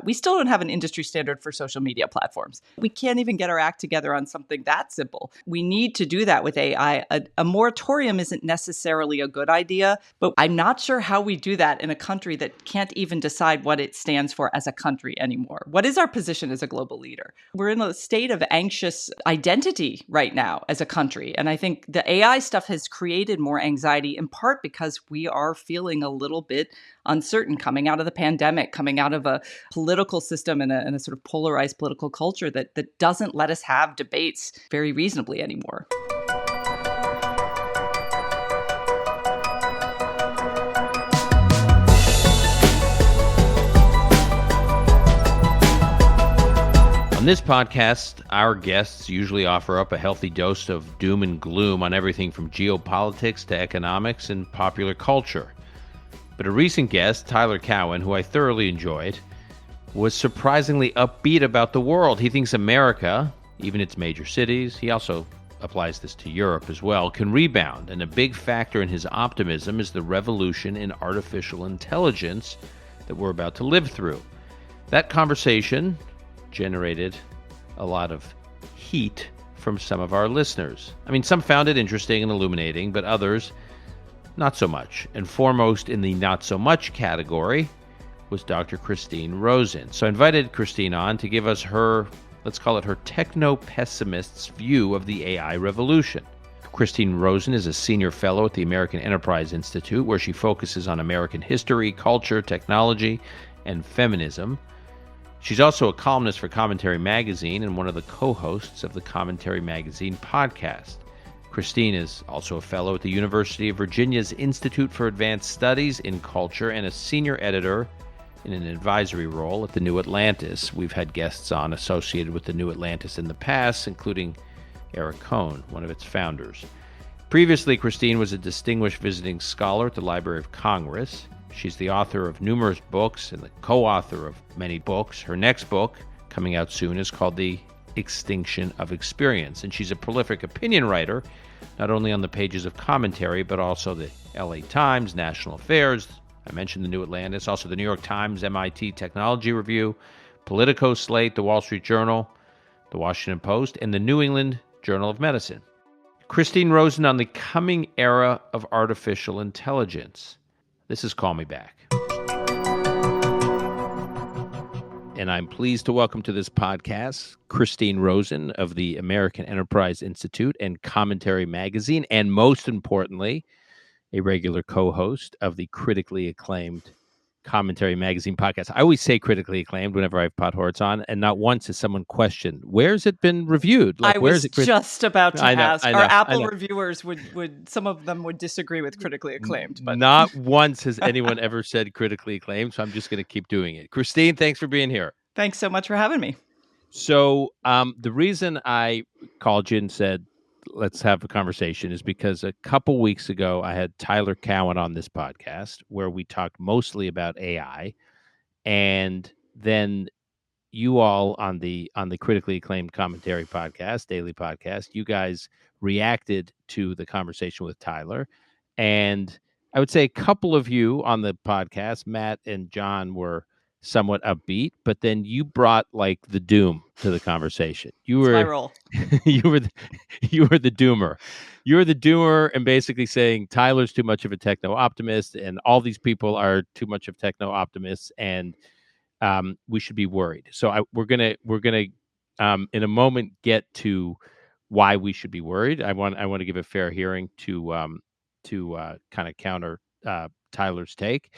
We still don't have an industry standard for social media platforms. We can't even get our act together on something that simple. We need to do that with AI. A moratorium isn't necessarily a good idea, but I'm not sure how we do that in a country that can't even decide what it stands for as a country anymore. What is our position as a global leader? We're in a state of anxious identity right now as a country. And I think the AI stuff has created more anxiety in part because we are feeling a little bit uncertain coming out of the pandemic, coming out of a political system and a sort of polarized political culture that doesn't let us have debates very reasonably anymore. On this podcast, our guests usually offer up a healthy dose of doom and gloom on everything from geopolitics to economics and popular culture. But a recent guest, Tyler Cowen, who I thoroughly enjoyed, was surprisingly upbeat about the world. He thinks America, even its major cities, he also applies this to Europe as well, can rebound. And a big factor in his optimism is the revolution in artificial intelligence that we're about to live through. That conversation generated a lot of heat from some of our listeners. I mean, some found it interesting and illuminating, but others not so much. And foremost in the not so much category was Dr. Christine Rosen. So I invited Christine on to give us her, let's call it her techno-pessimist's view of the AI revolution. Christine Rosen is a senior fellow at the American Enterprise Institute, where she focuses on American history, culture, technology, and feminism. She's also a columnist for Commentary Magazine and one of the co-hosts of the Commentary Magazine podcast. Christine is also a fellow at the University of Virginia's Institute for Advanced Studies in Culture and a senior editor in an advisory role at the New Atlantis. We've had guests on associated with the New Atlantis in the past, including Eric Cohen, one of its founders. Previously, Christine was a distinguished visiting scholar at the Library of Congress. She's the author of numerous books and the co-author of many books. Her next book, coming out soon, is called The Extinction of Experience. And she's a prolific opinion writer, not only on the pages of Commentary, but also the LA Times, National Affairs. I mentioned the New Atlantis, also the New York Times, MIT Technology Review, Politico, Slate, the Wall Street Journal, the Washington Post, and the New England Journal of Medicine. Christine Rosen on the coming era of artificial intelligence. This is Call Me Back. And I'm pleased to welcome to this podcast Christine Rosen of the American Enterprise Institute and Commentary Magazine, and most importantly, a regular co-host of the critically acclaimed Commentary Magazine podcast. I always say critically acclaimed whenever I have Pot Hortz on, and not once has someone questioned, where's it been reviewed? Like, where's it just about to ask. I know, Our Apple reviewers would some of them would disagree with critically acclaimed, but not once has anyone ever said critically acclaimed, so I'm just going to keep doing it. Christine, thanks for being here. Thanks so much for having me. So the reason I called you and said, let's have a conversation is because a couple weeks ago, I had Tyler Cowen on this podcast where we talked mostly about AI. And then you all on the critically acclaimed Commentary podcast, daily podcast, you guys reacted to the conversation with Tyler. And I would say a couple of you on the podcast, Matt and John, were somewhat upbeat, but then you brought like the doom to the conversation. You were my role. you were the doomer. You were the doomer and basically saying Tyler's too much of a techno-optimist and all these people are too much of techno-optimists and we should be worried. So we're gonna in a moment get to why we should be worried. I want to give a fair hearing to kind of counter Tyler's take.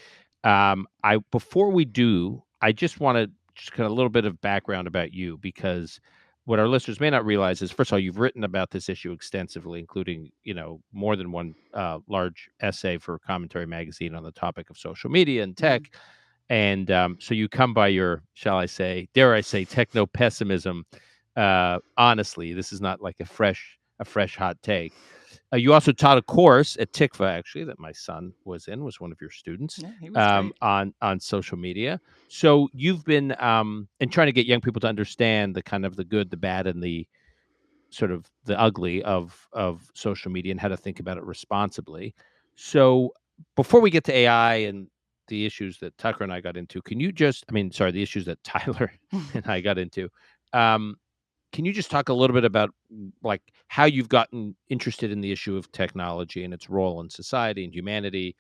Before we do, I just want to kind of a little bit of background about you, because what our listeners may not realize is, first of all, you've written about this issue extensively, including, more than one large essay for Commentary Magazine on the topic of social media and tech. And so you come by your, shall I say, dare I say, techno-pessimism. Honestly, this is not like a fresh hot take. You also taught a course at TICFA, actually, that my son was one of your students. Yeah, he was great. on social media. So you've been and trying to get young people to understand the kind of the good, the bad, and the sort of the ugly of social media and how to think about it responsibly. So before we get to AI and the issues that Tucker and I got into, the issues that Tyler and I got into. Can you just talk a little bit about like how you've gotten interested in the issue of technology and its role in society and humanity,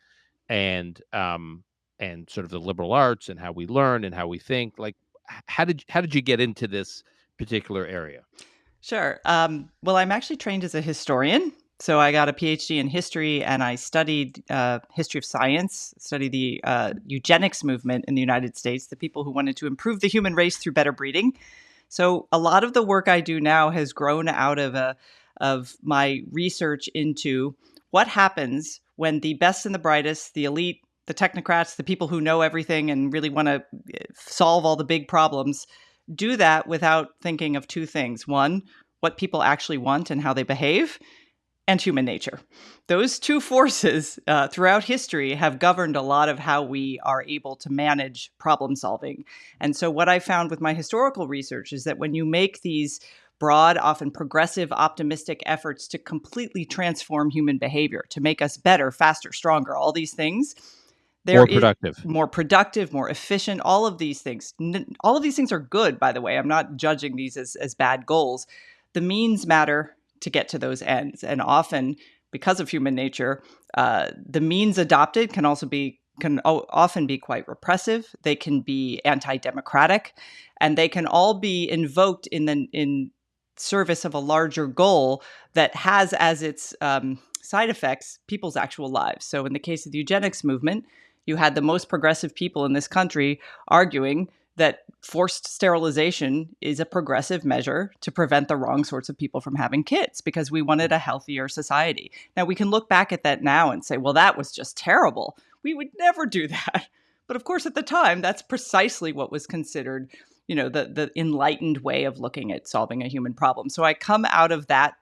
and sort of the liberal arts and how we learn and how we think? Like, how did you get into this particular area? Sure. Well, I'm actually trained as a historian. So I got a PhD in history, and I studied history of science, studied the eugenics movement in the United States, the people who wanted to improve the human race through better breeding. So a lot of the work I do now has grown out of my research into what happens when the best and the brightest, the elite, the technocrats, the people who know everything and really want to solve all the big problems, do that without thinking of two things. One, what people actually want and how they behave, and human nature. Those two forces throughout history have governed a lot of how we are able to manage problem solving. And so what I found with my historical research is that when you make these broad, often progressive, optimistic efforts to completely transform human behavior, to make us better, faster, stronger, all these things, more productive, more efficient, all of these things. All of these things are good, by the way. I'm not judging these as bad goals. The means matter to get to those ends. And often, because of human nature, the means adopted can often be quite repressive. They can be anti-democratic, and they can all be invoked in service of a larger goal that has as its side effects people's actual lives. So in the case of the eugenics movement, you had the most progressive people in this country arguing that forced sterilization is a progressive measure to prevent the wrong sorts of people from having kids because we wanted a healthier society. Now, we can look back at that now and say, well, that was just terrible. We would never do that. But of course, at the time, that's precisely what was considered, the enlightened way of looking at solving a human problem. So I come out of that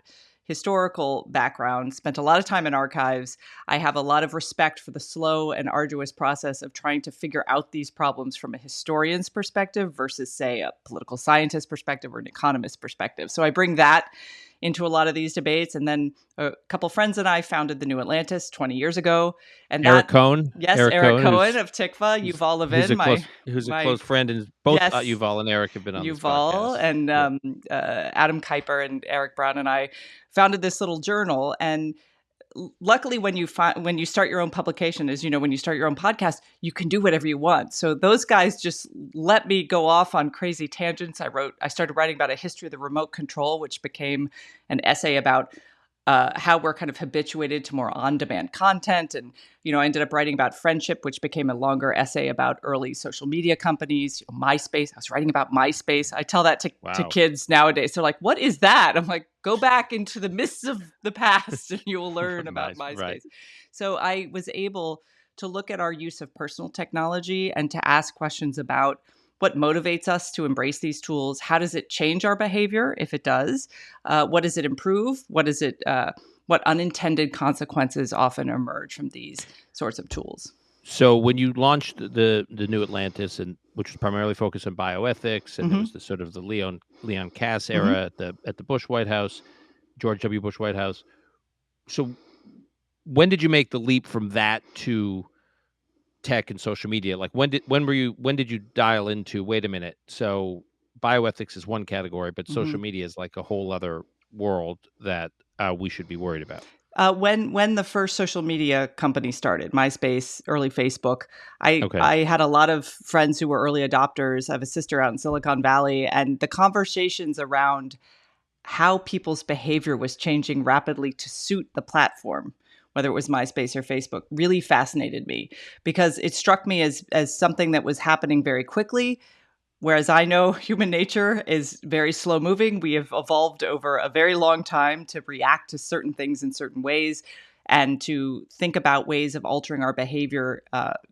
historical background, spent a lot of time in archives. I have a lot of respect for the slow and arduous process of trying to figure out these problems from a historian's perspective versus, say, a political scientist perspective or an economist perspective. So I bring that into a lot of these debates. And then a couple friends and I founded the New Atlantis 20 years ago. And Eric Cohen? Yes, Eric Cohen of Tikva, Yuval Levin, who's a close friend, and both yes, Yuval and Eric have been on this podcast. Yuval and Adam Kuyper and Eric Brown and I founded this little journal. And luckily, when you start your own publication, as you know, when you start your own podcast, you can do whatever you want. So those guys just let me go off on crazy tangents. I started writing about a history of the remote control, which became an essay about how we're kind of habituated to more on-demand content. And, I ended up writing about friendship, which became a longer essay about early social media companies, MySpace. I was writing about MySpace. I tell that to kids nowadays. They're like, what is that? I'm like, go back into the mists of the past and you will learn about MySpace. Right. So I was able to look at our use of personal technology and to ask questions about what motivates us to embrace these tools. How does it change our behavior, if it does? What does it improve? What unintended consequences often emerge from these sorts of tools? So when you launched the New Atlantis, and which was primarily focused on bioethics, and it was the sort of the Leon Cass era at the Bush White House, George W. Bush White House. So when did you make the leap from that to tech and social media? Like when did you dial into, wait a minute, so bioethics is one category, but social media is like a whole other world that we should be worried about? When the first social media company started, MySpace, early Facebook, I had a lot of friends who were early adopters. I have a sister out in Silicon Valley, and the conversations around how people's behavior was changing rapidly to suit the platform, whether it was MySpace or Facebook, really fascinated me because it struck me as something that was happening very quickly. Whereas I know human nature is very slow moving. We have evolved over a very long time to react to certain things in certain ways, and to think about ways of altering our behavior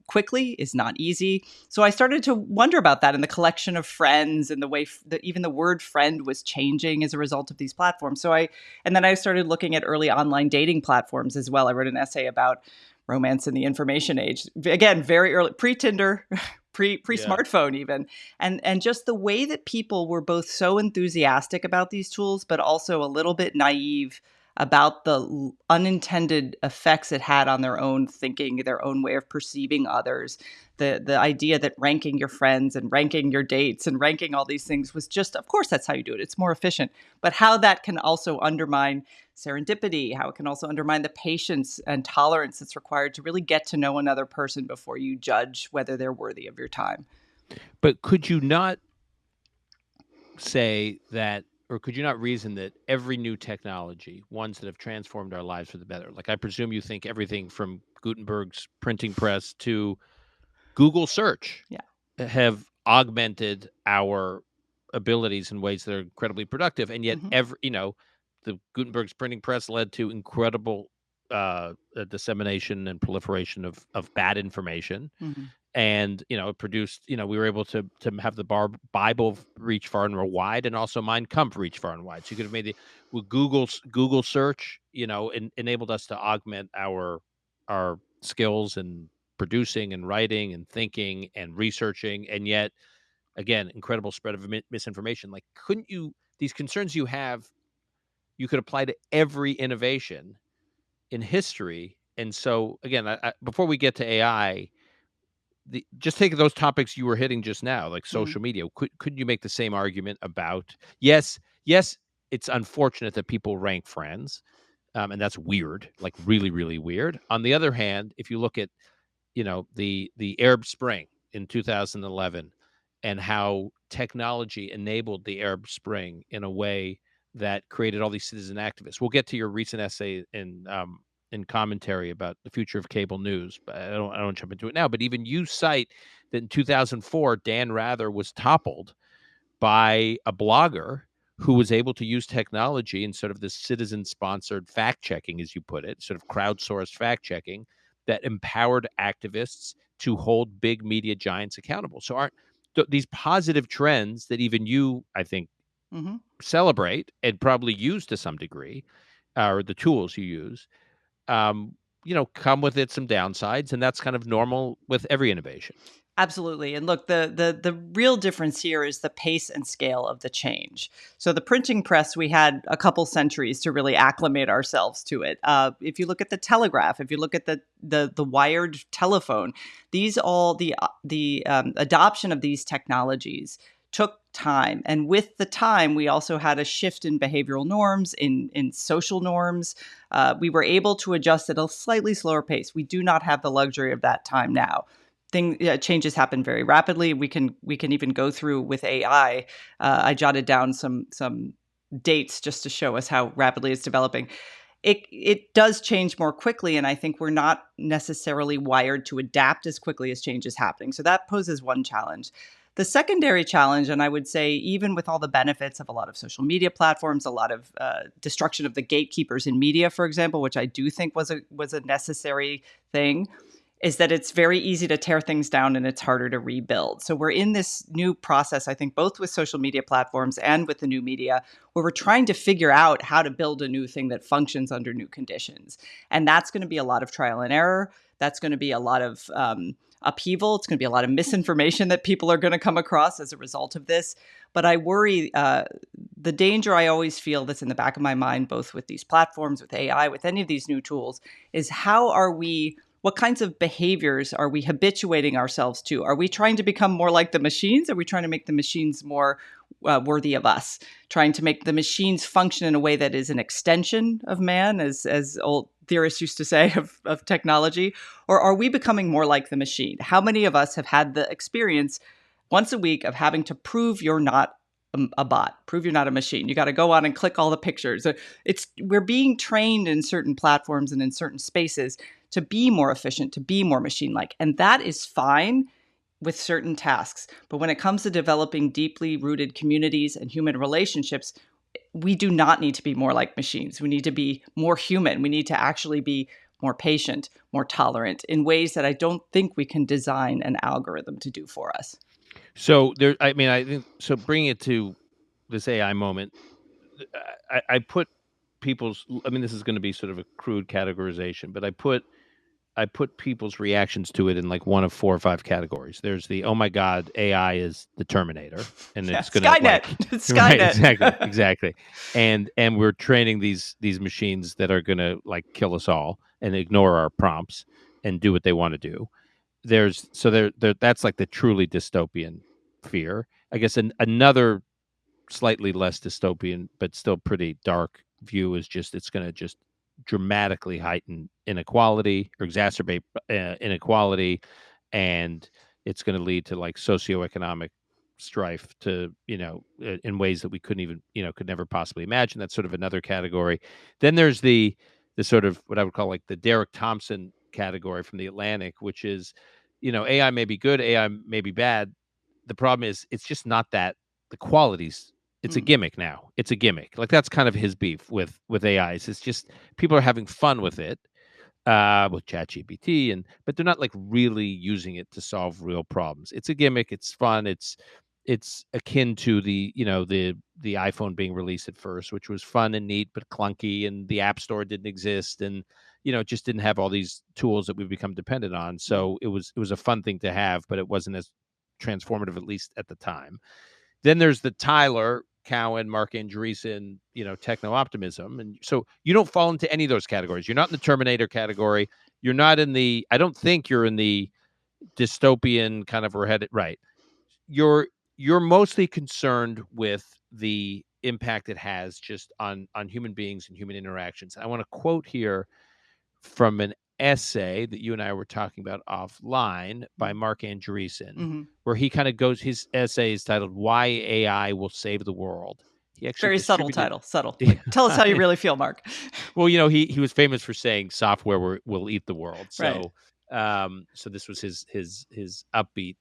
quickly is not easy. So I started to wonder about that in the collection of friends and the way that even the word friend was changing as a result of these platforms. And then I started looking at early online dating platforms as well. I wrote an essay about romance in the information age. Again, very early, pre-Tinder, pre-smartphone even. And just the way that people were both so enthusiastic about these tools, but also a little bit naive about the unintended effects it had on their own thinking, their own way of perceiving others. The idea that ranking your friends and ranking your dates and ranking all these things was just, of course, that's how you do it. It's more efficient. But how that can also undermine serendipity, how it can also undermine the patience and tolerance that's required to really get to know another person before you judge whether they're worthy of your time. But could you not say that, or could you not reason that every new technology, ones that have transformed our lives for the better, like I presume you think everything from Gutenberg's printing press to Google search, have augmented our abilities in ways that are incredibly productive, and yet the Gutenberg's printing press led to incredible dissemination and proliferation of bad information. And it produced, we were able to have the Bible reach far and wide, and also Mein Kampf reach far and wide. So you could have made with Google search, enabled us to augment our skills and producing and writing and thinking and researching, and yet again, incredible spread of misinformation. Like, couldn't you, these concerns you have, you could apply to every innovation in history? And so again, before we get to AI, just take those topics you were hitting just now, like social media. Couldn't you make the same argument about, yes, it's unfortunate that people rank friends, and that's weird, like really, really weird. On the other hand, if you look at the Arab Spring in 2011 and how technology enabled the Arab Spring in a way that created all these citizen activists. We'll get to your recent essay in commentary about the future of cable news, but I don't jump into it now. But even you cite that in 2004, Dan Rather was toppled by a blogger who was able to use technology and sort of this citizen-sponsored fact-checking, as you put it, sort of crowdsourced fact-checking that empowered activists to hold big media giants accountable. So aren't these positive trends that even you, I think, celebrate and probably use to some degree, or the tools you use, come with it some downsides, and that's kind of normal with every innovation. Absolutely. And look, the real difference here is the pace and scale of the change. So the printing press, we had a couple centuries to really acclimate ourselves to it. If you look at the telegraph, if you look at the wired telephone, these all the adoption of these technologies took time. And with the time, we also had a shift in behavioral norms, in social norms. We were able to adjust at a slightly slower pace. We do not have the luxury of that time now. Changes happen very rapidly. We can even go through with AI. I jotted down some dates just to show us how rapidly it's developing. It does change more quickly, and I think we're not necessarily wired to adapt as quickly as change is happening. So that poses one challenge. The secondary challenge, and I would say even with all the benefits of a lot of social media platforms, a lot of destruction of the gatekeepers in media, for example, which I do think was a necessary thing, is that it's very easy to tear things down and it's harder to rebuild. So we're in this new process, I think, both with social media platforms and with the new media, where we're trying to figure out how to build a new thing that functions under new conditions. And that's going to be a lot of trial and error. That's going to be a lot of upheaval. It's going to be a lot of misinformation that people are going to come across as a result of this. But I worry, the danger I always feel that's in the back of my mind, both with these platforms, with AI, with any of these new tools, is what kinds of behaviors are we habituating ourselves to? Are we trying to become more like the machines? Are we trying to make the machines more worthy of us? Trying to make the machines function in a way that is an extension of man, as old theorists used to say, of technology? Or are we becoming more like the machine? How many of us have had the experience once a week of having to prove you're not a bot, prove you're not a machine? You got to go on and click all the pictures. We're being trained in certain platforms and in certain spaces to be more efficient, to be more machine-like. And that is fine with certain tasks. But when it comes to developing deeply rooted communities and human relationships, we do not need to be more like machines. We need to be more human. We need to actually be more patient, more tolerant in ways that I don't think we can design an algorithm to do for us. So I think, so bringing it to this AI moment, I put this is going to be sort of a crude categorization, but I put put people's reactions to it in like one of 4 or 5 categories. There's the, oh my God, AI is the Terminator, and Yeah, it's gonna Skynet. like It's right, Skynet. exactly. And we're training these machines that are gonna like kill us all and ignore our prompts and do what they want to do. There's so there that's like the truly dystopian fear. I guess another slightly less dystopian but still pretty dark view is just it's going to just dramatically heighten inequality or exacerbate inequality, and it's going to lead to like socioeconomic strife to in ways that we couldn't even could never possibly imagine. That's sort of another category. Then there's the sort of what I would call like the Derek Thompson category from the Atlantic, which is AI may be good, AI may be bad. The problem is it's just not that the qualities. It's a gimmick now. It's a gimmick. Like that's kind of his beef with AIs. It's just people are having fun with it, with ChatGPT, but they're not like really using it to solve real problems. It's a gimmick. It's fun. It's akin to the iPhone being released at first, which was fun and neat but clunky, and the App Store didn't exist, and it just didn't have all these tools that we've become dependent on. So it was a fun thing to have, but it wasn't as transformative, at least at the time. Then there's the Tyler, Cowen, Mark Andreessen, techno-optimism. And so you don't fall into any of those categories. You're not in the Terminator category. You're not in I don't think you're in the dystopian kind of we're headed, right. You're mostly concerned with the impact it has just on human beings and human interactions. I want to quote here from an essay that you and I were talking about offline by Mark Andreessen, where he kind of goes, his essay is titled "Why AI Will Save the World." He actually Very subtle title. Subtle. Like, tell us how you really feel, Mark. Well, he was famous for saying software will eat the world. So, right. So this was his upbeat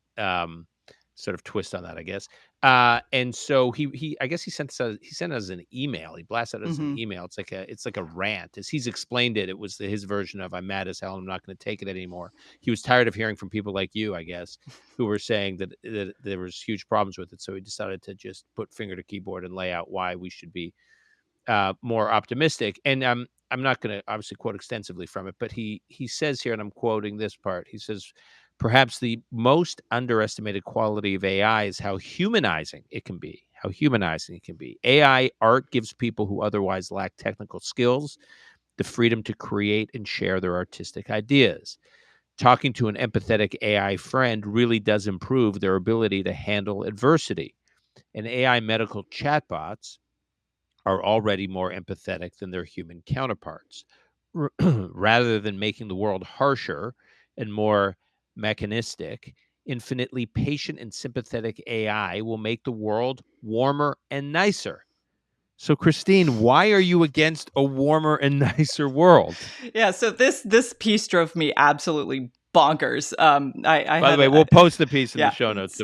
sort of twist on that, I guess. And so he I guess he sent us an email. He blasted us an email. It's like a rant. As he's explained it, it was his version of "I'm mad as hell. I'm not going to take it anymore." He was tired of hearing from people like you, I guess, who were saying that there was huge problems with it. So he decided to just put finger to keyboard and lay out why we should be more optimistic. And I'm not going to obviously quote extensively from it, but he says here, and I'm quoting this part. He says, "Perhaps the most underestimated quality of AI is how humanizing it can be. How humanizing it can be. AI art gives people who otherwise lack technical skills the freedom to create and share their artistic ideas. Talking to an empathetic AI friend really does improve their ability to handle adversity. And AI medical chatbots are already more empathetic than their human counterparts. Rather than making the world harsher and more mechanistic, infinitely patient and sympathetic AI will make the world warmer and nicer." So, Christine, why are you against a warmer and nicer world? Yeah, so this piece drove me absolutely bonkers. By the way, we'll post the piece in the show notes.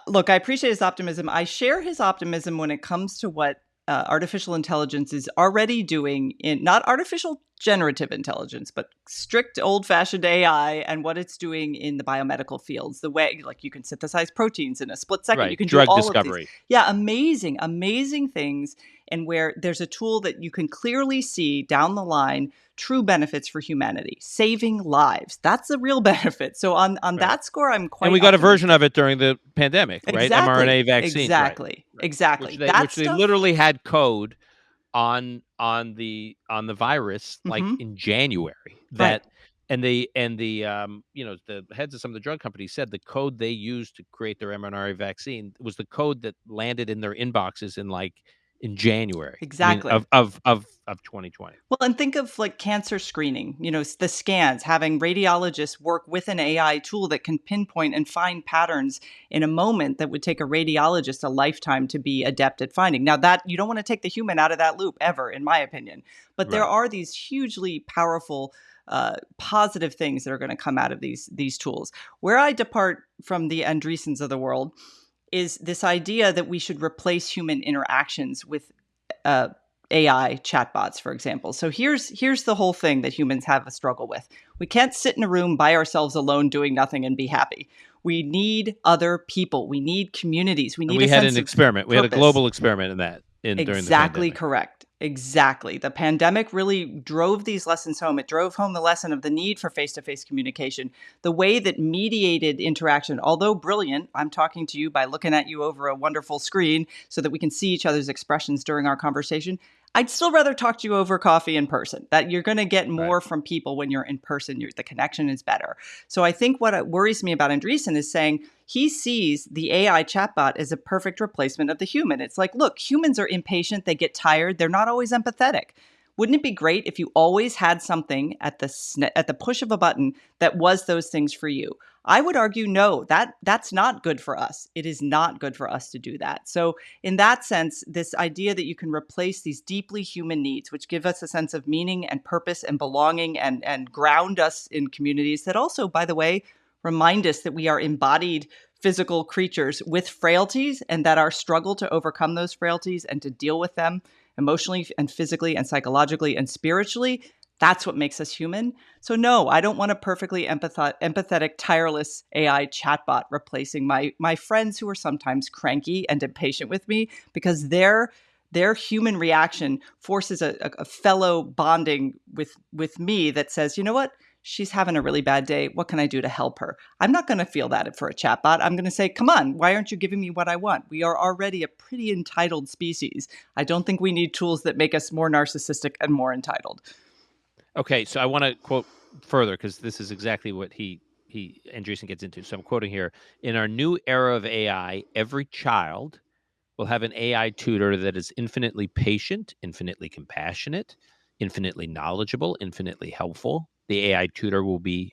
Look, I appreciate his optimism. I share his optimism when it comes to what artificial intelligence is already doing in not artificial generative intelligence, but strict old-fashioned AI, and what it's doing in the biomedical fields. The way, like, you can synthesize proteins in a split second. Right. You can drug do all discovery. Of these. Yeah, amazing things. And where there's a tool that you can clearly see down the line true benefits for humanity, saving lives. That's a real benefit. So on right. that score, I'm quite. And we got a version of it during the pandemic, right? Exactly. mRNA vaccine. Exactly. Right. Exactly. Which they literally had code on the virus like in January. That right. and the heads of some of the drug companies said the code they used to create their mRNA vaccine was the code that landed in their inboxes in January. Exactly. I mean, of 2020. Well, and think of like cancer screening, the scans, having radiologists work with an AI tool that can pinpoint and find patterns in a moment that would take a radiologist a lifetime to be adept at finding. Now, that you don't want to take the human out of that loop ever, in my opinion. But there are these hugely powerful positive things that are going to come out of these tools. Where I depart from the Andreessens of the world is this idea that we should replace human interactions with AI chatbots, for example. So here's the whole thing that humans have a struggle with. We can't sit in a room by ourselves alone doing nothing and be happy. We need other people. We need communities. We need. We had an experiment. We had a global experiment in that. During the pandemic. Correct. Exactly. The pandemic really drove these lessons home. It drove home the lesson of the need for face-to-face communication. The way that mediated interaction, although brilliant, I'm talking to you by looking at you over a wonderful screen so that we can see each other's expressions during our conversation. I'd still rather talk to you over coffee in person. That you're going to get more from people when you're in person. The connection is better. So I think what worries me about Andreessen is saying he sees the AI chatbot as a perfect replacement of the human. It's like, look, humans are impatient. They get tired. They're not always empathetic. Wouldn't it be great if you always had something at the push of a button that was those things for you? I would argue, no, that's not good for us. It is not good for us to do that. So in that sense, this idea that you can replace these deeply human needs, which give us a sense of meaning and purpose and belonging and ground us in communities that also, by the way, remind us that we are embodied physical creatures with frailties and that our struggle to overcome those frailties and to deal with them emotionally and physically and psychologically and spiritually, that's what makes us human. So no, I don't want a perfectly empathetic, tireless AI chatbot replacing my friends who are sometimes cranky and impatient with me, because their human reaction forces a fellow bonding with me that says, you know what? She's having a really bad day. What can I do to help her? I'm not going to feel that for a chatbot. I'm going to say, come on, why aren't you giving me what I want? We are already a pretty entitled species. I don't think we need tools that make us more narcissistic and more entitled. Okay, so I want to quote further because this is exactly what Andreessen gets into. So I'm quoting here. In our new era of AI, every child will have an AI tutor that is infinitely patient, infinitely compassionate, infinitely knowledgeable, infinitely helpful. The AI tutor will be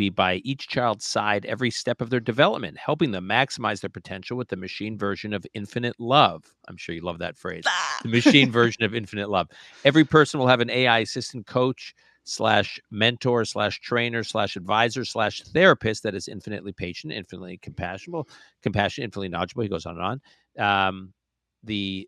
by each child's side every step of their development, helping them maximize their potential with the machine version of infinite love. I'm sure you love that phrase. The machine version of infinite love. Every person will have an AI assistant coach / mentor / trainer / advisor / therapist that is infinitely patient, infinitely compassionate, infinitely knowledgeable. He goes on and on. The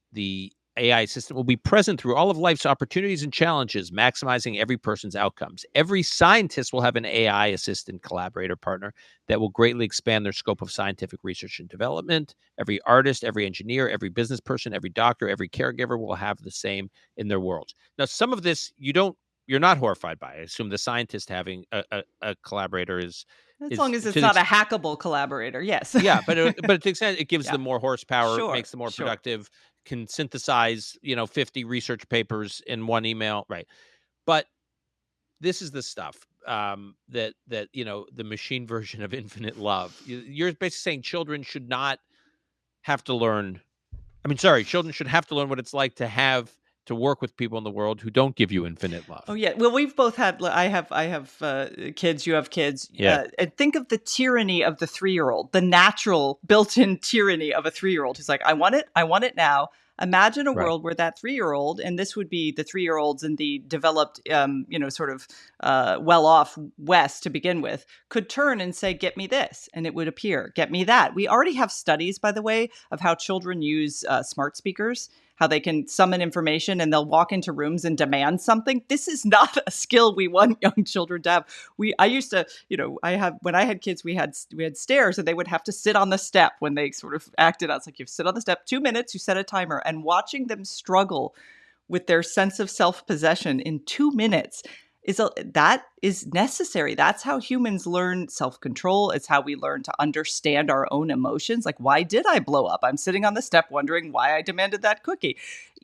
AI assistant will be present through all of life's opportunities and challenges, maximizing every person's outcomes. Every scientist will have an AI assistant collaborator partner that will greatly expand their scope of scientific research and development. Every artist, every engineer, every business person, every doctor, every caregiver will have the same in their worlds. Now, some of this you're not horrified by. I assume the scientist having a collaborator is as long as it's not a hackable collaborator, yes. Yeah, but to the extent it gives them more horsepower, makes them more productive, can synthesize 50 research papers in one email, right? But this is the stuff that the machine version of infinite love. You're basically saying children should not have to learn. Children should have to learn what it's like to work with people in the world who don't give you infinite love. Oh yeah. Well, we've both had. I have kids. You have kids. Yeah. And think of the tyranny of the 3-year-old, the natural built-in tyranny of a 3-year-old who's like, I want it now. Imagine a world where that 3-year-old, and this would be the 3-year-olds in the developed, well-off West to begin with, could turn and say, get me this, and it would appear, get me that. We already have studies, by the way, of how children use smart speakers, how they can summon information and they'll walk into rooms and demand something. This is not a skill we want young children to have. I used to, when I had kids, we had stairs and they would have to sit on the step when they sort of acted out. It's like, you sit on the step 2 minutes, you set a timer, and watching them struggle with their sense of self-possession in 2 minutes that is necessary. That's how humans learn self-control. It's how we learn to understand our own emotions. Like, why did I blow up? I'm sitting on the step wondering why I demanded that cookie.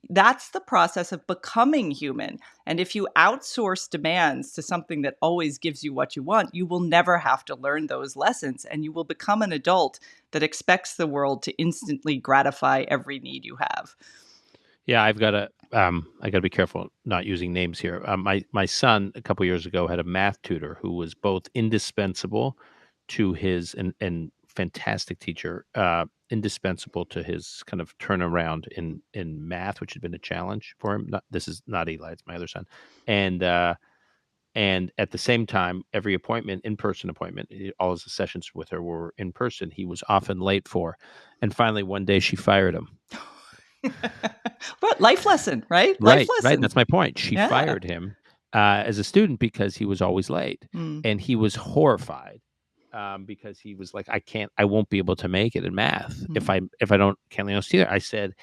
That's the process of becoming human. And if you outsource demands to something that always gives you what you want, you will never have to learn those lessons. And you will become an adult that expects the world to instantly gratify every need you have. Yeah, I got to be careful not using names here. My son a couple years ago had a math tutor who was both indispensable to his and fantastic teacher, indispensable to his kind of turnaround in math, which had been a challenge for him. This is not Eli; it's my other son, and at the same time, every appointment, in-person appointment, all his sessions with her were in person. He was often late for, and finally one day she fired him. But life lesson, right? Right. That's my point. She fired him as a student because he was always late, and he was horrified because he was like, I won't be able to make it in math if I can't see it. I said,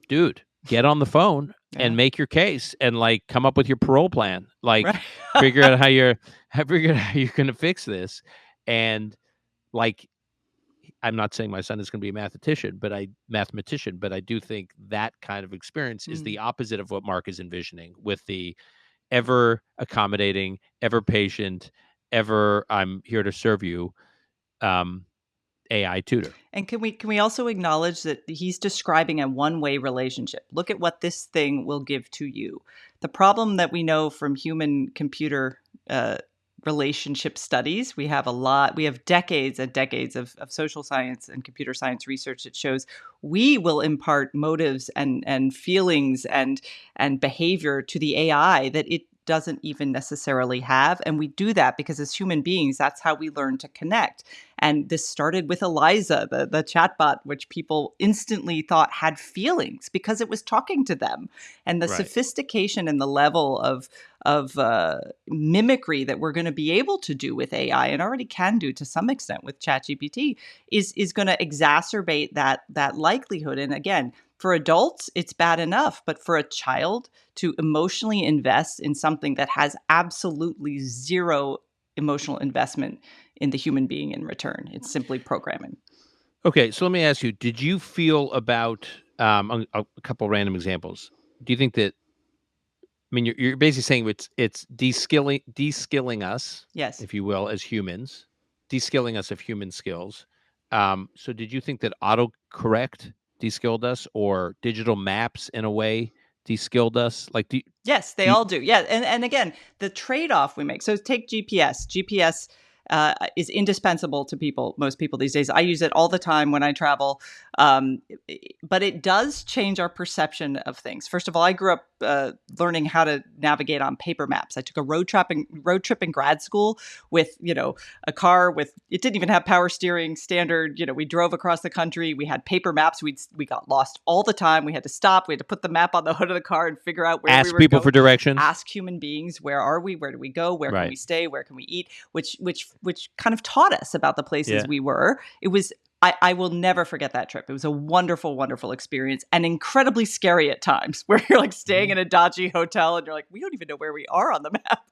dude, get on the phone. Yeah. and make your case and like come up with your parole plan, like Right. figure out how you're going to fix this. And like, I'm not saying my son is going to be a mathematician, but I do think that kind of experience is the Mm. opposite of what Mark is envisioning, with the ever accommodating, ever patient, ever I'm here to serve you um, AI tutor. And can we also acknowledge that he's describing a one-way relationship? Look at what this thing will give to you. The problem that we know from human computer relationship studies, we have decades and decades of social science and computer science research that shows we will impart motives and feelings and behavior to the AI that it doesn't even necessarily have. And we do that because as human beings, that's how we learn to connect. And this started with Eliza, the chatbot, which people instantly thought had feelings because it was talking to them. And the Right. sophistication and the level of mimicry that we're going to be able to do with AI, and already can do to some extent with ChatGPT, is going to exacerbate that likelihood. And again, for adults, it's bad enough, but for a child to emotionally invest in something that has absolutely zero emotional investment in the human being in return, it's simply programming. Okay, so let me ask you: did you feel about a couple random examples? Do you think that? I mean, you're basically saying it's de-skilling us, Yes. if you will, as humans, de-skilling us of human skills. So did you think that autocorrect de-skilled us, or digital maps in a way de-skilled us? Like, Yes, they do you, all do. Yeah, and again, the trade-off we make. So take GPS. GPS is indispensable to most people these days. I use it all the time when I travel, but it does change our perception of things. First of all, I grew up learning how to navigate on paper maps. I took a road trip in grad school with a car with, it didn't even have power steering standard. We drove across the country. We had paper maps. We got lost all the time. We had to stop. We had to put the map on the hood of the car and figure out where we ask were people going. for directions? Ask human beings, where are we? Where do we go? Where can Right. we stay? Where can we eat? Which kind of taught us about the places Yeah. we were. It was, I will never forget that trip. It was a wonderful, wonderful experience, and incredibly scary at times, where you're like staying in a dodgy hotel and you're like, we don't even know where we are on the map.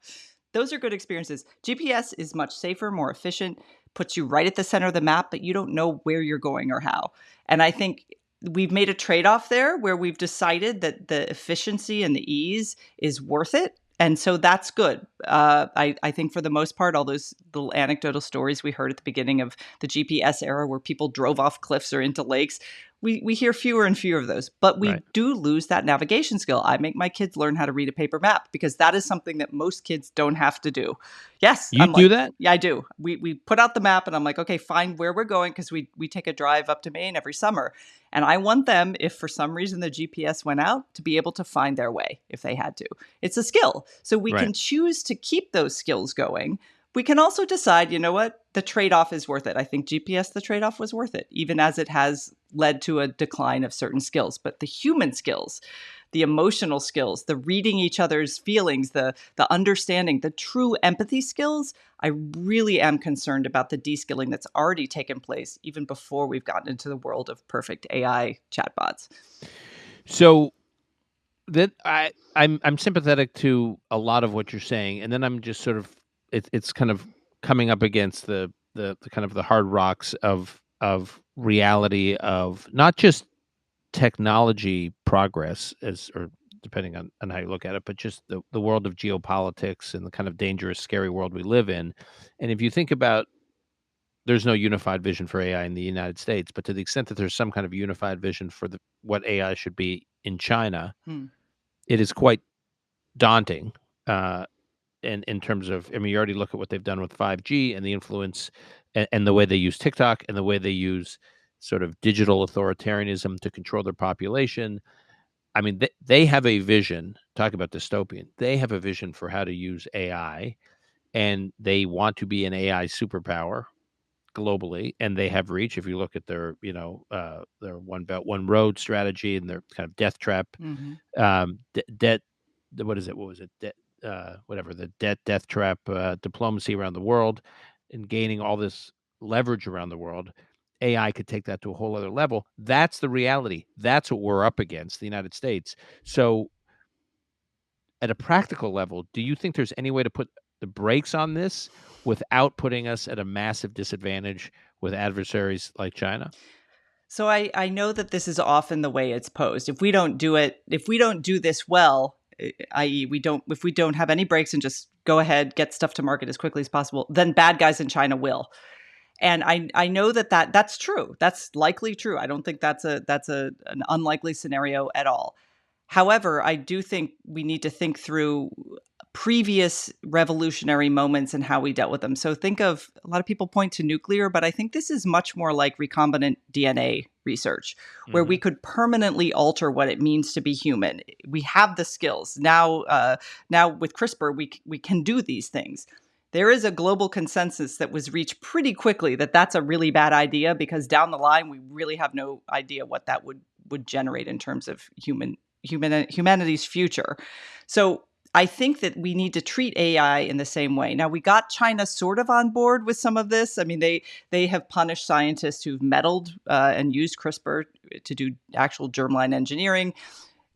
Those are good experiences. GPS is much safer, more efficient, puts you right at the center of the map, but you don't know where you're going or how. And I think we've made a trade-off there where we've decided that the efficiency and the ease is worth it. And so that's good. I think for the most part, all those little anecdotal stories we heard at the beginning of the GPS era where people drove off cliffs or into lakes, we hear fewer and fewer of those. But we Right. do lose that navigation skill. I make my kids learn how to read a paper map because that is something that most kids don't have to do. Yes, You I'm do like, that? yeah, I do. We put out the map and I'm like, okay, find where we're going, because we take a drive up to Maine every summer. And I want them, if for some reason the GPS went out, to be able to find their way if they had to. It's a skill. So we Right. can choose to keep those skills going. We can also decide, you know what, the trade-off is worth it. I think GPS, the trade-off was worth it, even as it has led to a decline of certain skills. But the human skills, the emotional skills, the reading each other's feelings, the understanding, the true empathy skills, I really am concerned about the de-skilling that's already taken place even before we've gotten into the world of perfect AI chatbots. So that I'm sympathetic to a lot of what you're saying, and then I'm just sort of it's kind of coming up against the kind of the hard rocks of reality of not just technology progress, as or depending on how you look at it, but just the world of geopolitics and the kind of dangerous, scary world we live in. And if you think about, there's no unified vision for AI in the United States, but to the extent that there's some kind of unified vision for what AI should be in China, it is quite daunting. In terms of, I mean, you already look at what they've done with 5G and the influence, and the way they use TikTok and the way they use sort of digital authoritarianism to control their population. I mean, they have a vision. Talk about dystopian. They have a vision for how to use AI, and they want to be an AI superpower globally, and they have reach. If you look at their one belt, one road strategy and their kind of death trap, debt, what is it? What was it? Whatever, the death trap diplomacy around the world, and gaining all this leverage around the world. AI could take that to a whole other level. That's the reality. That's what we're up against, the United States. So at a practical level, do you think there's any way to put the brakes on this without putting us at a massive disadvantage with adversaries like China? So I know that this is often the way it's posed. If we don't do it, if we don't do this well, i.e., if we don't have any breaks and just go ahead, get stuff to market as quickly as possible, then bad guys in China will. And I know that's true. That's likely true. I don't think that's an unlikely scenario at all. However, I do think we need to think through previous revolutionary moments and how we dealt with them. So think of, a lot of people point to nuclear, but I think this is much more like recombinant DNA research, where we could permanently alter what it means to be human. We have the skills now. Now with CRISPR, we can do these things. There is a global consensus that was reached pretty quickly that that's a really bad idea, because down the line we really have no idea what that would generate in terms of humanity's future. So I think that we need to treat AI in the same way. Now, we got China sort of on board with some of this. I mean, they have punished scientists who've meddled and used CRISPR to do actual germline engineering.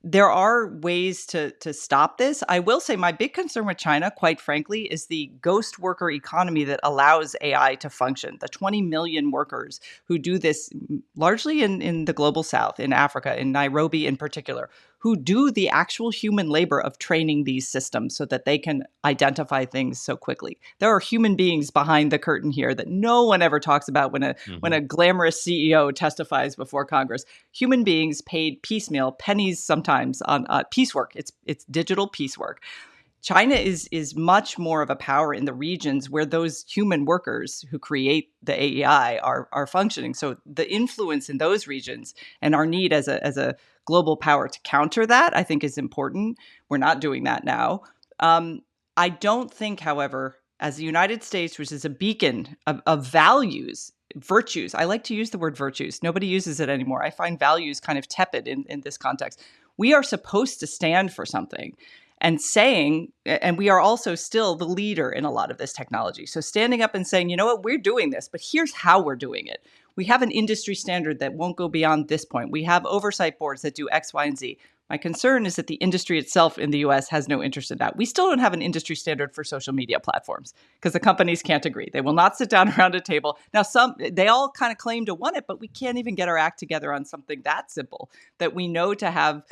There are ways to stop this. I will say my big concern with China, quite frankly, is the ghost worker economy that allows AI to function. The 20 million workers who do this largely in the global south, in Africa, in Nairobi in particular, who do the actual human labor of training these systems so that they can identify things so quickly. There are human beings behind the curtain here that no one ever talks about when a glamorous CEO testifies before Congress. Human beings paid piecemeal, pennies sometimes, on piecework. It's digital piecework. China is much more of a power in the regions where those human workers who create the AI are functioning. So the influence in those regions and our need as a global power to counter that, I think, is important. We're not doing that now. I don't think, however, as the United States, which is a beacon of values, virtues. I like to use the word virtues. Nobody uses it anymore. I find values kind of tepid in this context. We are supposed to stand for something. And we are also still the leader in a lot of this technology. So standing up and saying, you know what, we're doing this, but here's how we're doing it. We have an industry standard that won't go beyond this point. We have oversight boards that do X, Y, and Z. My concern is that the industry itself in the US has no interest in that. We still don't have an industry standard for social media platforms because the companies can't agree. They will not sit down around a table. Now, they all kind of claim to want it, but we can't even get our act together on something that simple that we know to have,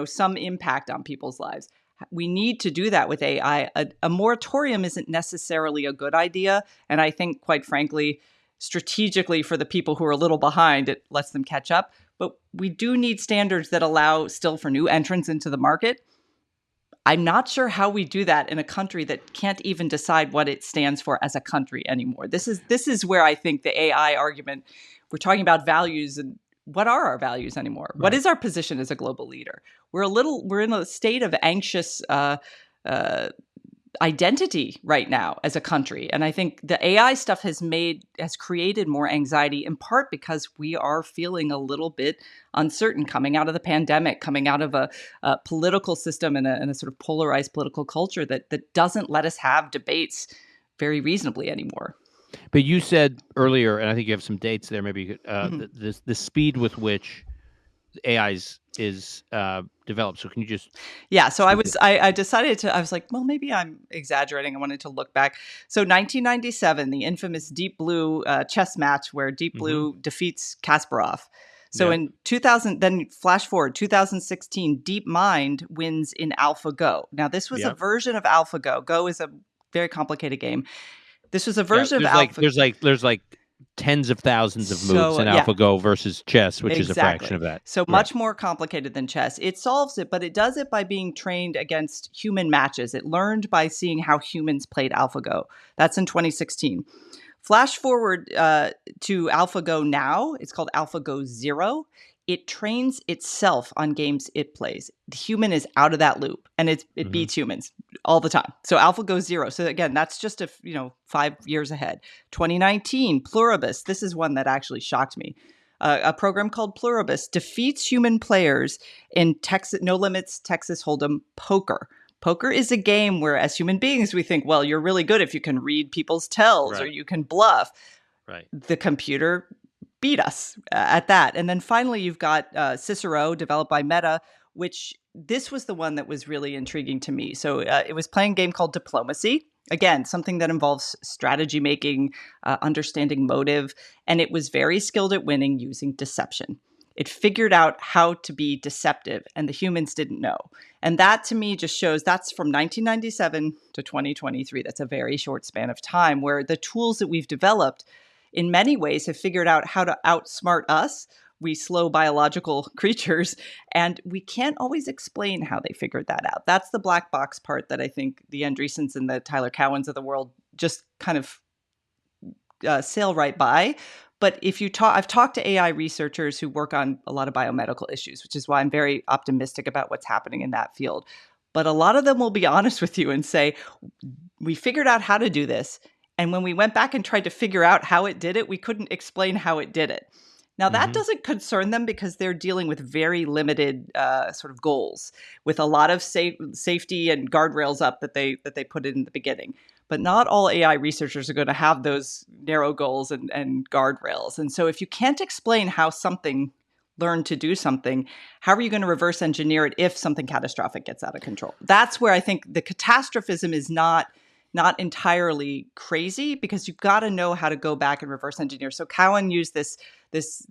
some impact on people's lives. We need to do that with AI. A moratorium isn't necessarily a good idea. And I think, quite frankly, strategically for the people who are a little behind, it lets them catch up. But we do need standards that allow still for new entrants into the market. I'm not sure how we do that in a country that can't even decide what it stands for as a country anymore. This is where I think the AI argument, we're talking about values, and what are our values anymore? Right. What is our position as a global leader? We're in a state of anxious identity right now as a country. And I think the AI stuff has created more anxiety, in part because we are feeling a little bit uncertain coming out of the pandemic, coming out of a political system and a sort of polarized political culture that doesn't let us have debates very reasonably anymore. But you said earlier, and I think you have some dates there, maybe the speed with which AI is developed. So can you just? Yeah. So I decided to. I was like, well, maybe I'm exaggerating. I wanted to look back. So 1997, the infamous Deep Blue chess match where Deep Blue defeats Kasparov. So in 2000, then flash forward, 2016, Deep Mind wins in AlphaGo. Now this was a version of AlphaGo. Go is a very complicated game. This was a version of AlphaGo. There's like tens of thousands of moves in AlphaGo versus chess, which is a fraction of that. So much more complicated than chess. It solves it, but it does it by being trained against human matches. It learned by seeing how humans played AlphaGo. That's in 2016. Flash forward to AlphaGo now. It's called AlphaGo Zero. It trains itself on games it plays. The human is out of that loop, and it beats humans all the time. So AlphaGo Zero. So again, that's just 5 years ahead. 2019, Pluribus. This is one that actually shocked me. A program called Pluribus defeats human players in No Limits Texas Hold'em poker. Poker is a game where, as human beings, we think, well, you're really good if you can read people's tells or you can bluff. Right. The computer beat us at that. And then finally, you've got Cicero, developed by Meta, which this was the one that was really intriguing to me. So it was playing a game called Diplomacy. Again, something that involves strategy making, understanding motive, and it was very skilled at winning using deception. It figured out how to be deceptive, and the humans didn't know. And that to me just shows that's from 1997 to 2023. That's a very short span of time where the tools that we've developed in many ways have figured out how to outsmart us, we slow biological creatures, and we can't always explain how they figured that out. That's the black box part that I think the Andreessens and the Tyler Cowens of the world just kind of sail right by. But if you talk, I've talked to AI researchers who work on a lot of biomedical issues, which is why I'm very optimistic about what's happening in that field. But a lot of them will be honest with you and say, we figured out how to do this. And when we went back and tried to figure out how it did it, we couldn't explain how it did it. Now, that doesn't concern them because they're dealing with very limited sort of goals with a lot of safety and guardrails up that they put in the beginning. But not all AI researchers are going to have those narrow goals and guardrails. And so if you can't explain how something learned to do something, how are you going to reverse engineer it if something catastrophic gets out of control? That's where I think the catastrophism is not entirely crazy, because you've got to know how to go back and reverse engineer. So Cowen used this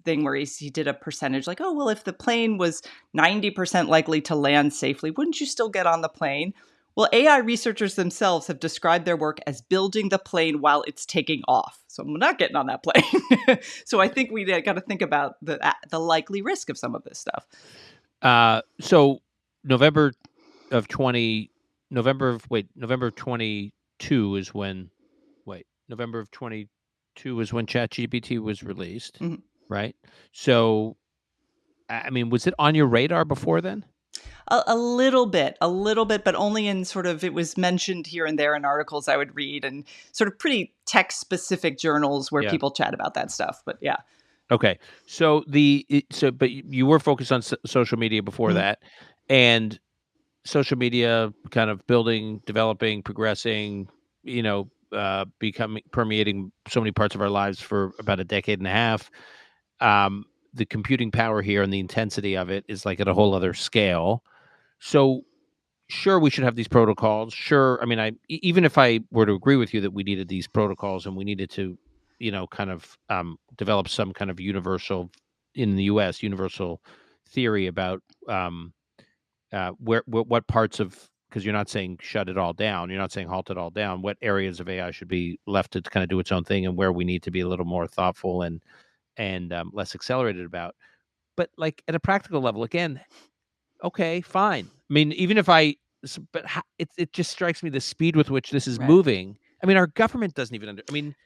thing where he did a percentage like, oh, well, if the plane was 90% likely to land safely, wouldn't you still get on the plane? Well, AI researchers themselves have described their work as building the plane while it's taking off. So I'm not getting on that plane. So I think we got to think about the likely risk of some of this stuff. So November of 22 is when ChatGPT was released, right? So, I mean, was it on your radar before then? A little bit, but only in sort of, it was mentioned here and there in articles I would read and sort of pretty tech-specific journals where people chat about that stuff. But yeah. Okay. So but you were focused on social media before that, and social media kind of building, developing, progressing, permeating so many parts of our lives for about a decade and a half. The computing power here and the intensity of it is like at a whole other scale. So sure, we should have these protocols. Sure. I mean, even if I were to agree with you that we needed these protocols and we needed to, kind of develop some kind of universal, in the US, universal theory about what parts of, because you're not saying shut it all down, you're not saying halt it all down, what areas of AI should be left to kind of do its own thing and where we need to be a little more thoughtful and less accelerated about. But like at a practical level, again, okay, fine. I mean, even if it just strikes me the speed with which this is moving. I mean, our government doesn't even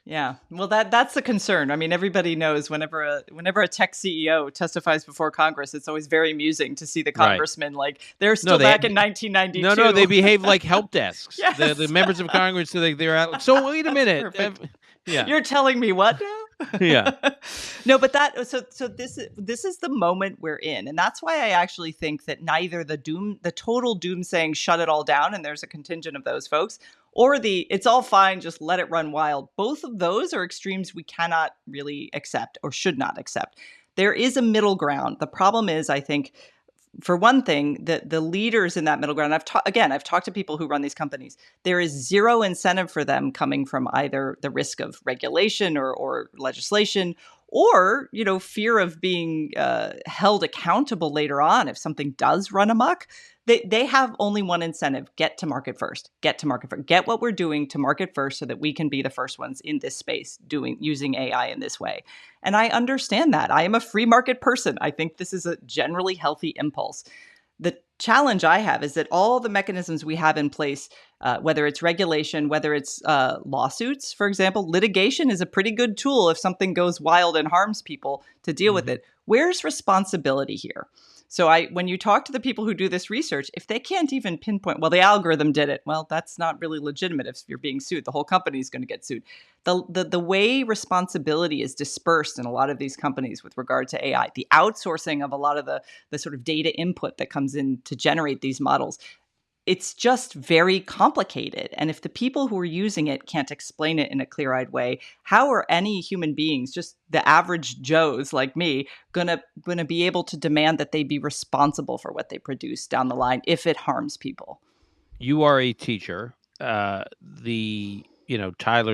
yeah. Well, that's the concern. I mean, everybody knows whenever a tech CEO testifies before Congress, it's always very amusing to see the congressmen like they're still back in 1992. No, they behave like help desks. Yes. The members of Congress, they're out. So wait a minute. You're telling me what now? Yeah. No, but so this is the moment we're in. And that's why I actually think that neither the total doom saying shut it all down, and there's a contingent of those folks, or it's all fine, just let it run wild. Both of those are extremes we cannot really accept or should not accept. There is a middle ground. The problem is, I think, for one thing, the leaders in that middle ground, I've talked to people who run these companies. There is zero incentive for them coming from either the risk of regulation or legislation, or fear of being held accountable later on if something does run amok. They have only one incentive: get to market first. Get what we're doing to market first, so that we can be the first ones in this space using AI in this way. And I understand that. I am a free market person. I think this is a generally healthy impulse. The challenge I have is that all the mechanisms we have in place, whether it's regulation, whether it's lawsuits, for example, litigation is a pretty good tool if something goes wild and harms people to deal with it. Where's responsibility here? So when you talk to the people who do this research, if they can't even pinpoint, well, the algorithm did it. Well, that's not really legitimate. If you're being sued, the whole company is going to get sued. The way responsibility is dispersed in a lot of these companies with regard to AI, the outsourcing of a lot of the sort of data input that comes in to generate these models, it's just very complicated. And if the people who are using it can't explain it in a clear-eyed way, how are any human beings, just the average Joes like me, gonna be able to demand that they be responsible for what they produce down the line if it harms people? You are a teacher. Tyler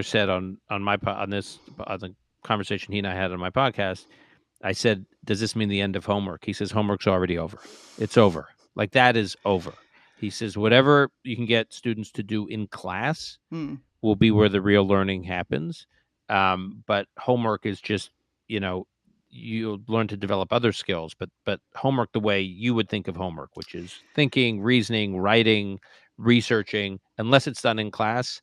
said on the conversation he and I had on my podcast, I said, "Does this mean the end of homework?" He says, "Homework's already over. It's over. Like, that is over." He says, "Whatever you can get students to do in class Hmm. will be where the real learning happens. But homework is just, you learn to develop other skills. But homework, the way you would think of homework, which is thinking, reasoning, writing, researching, unless it's done in class,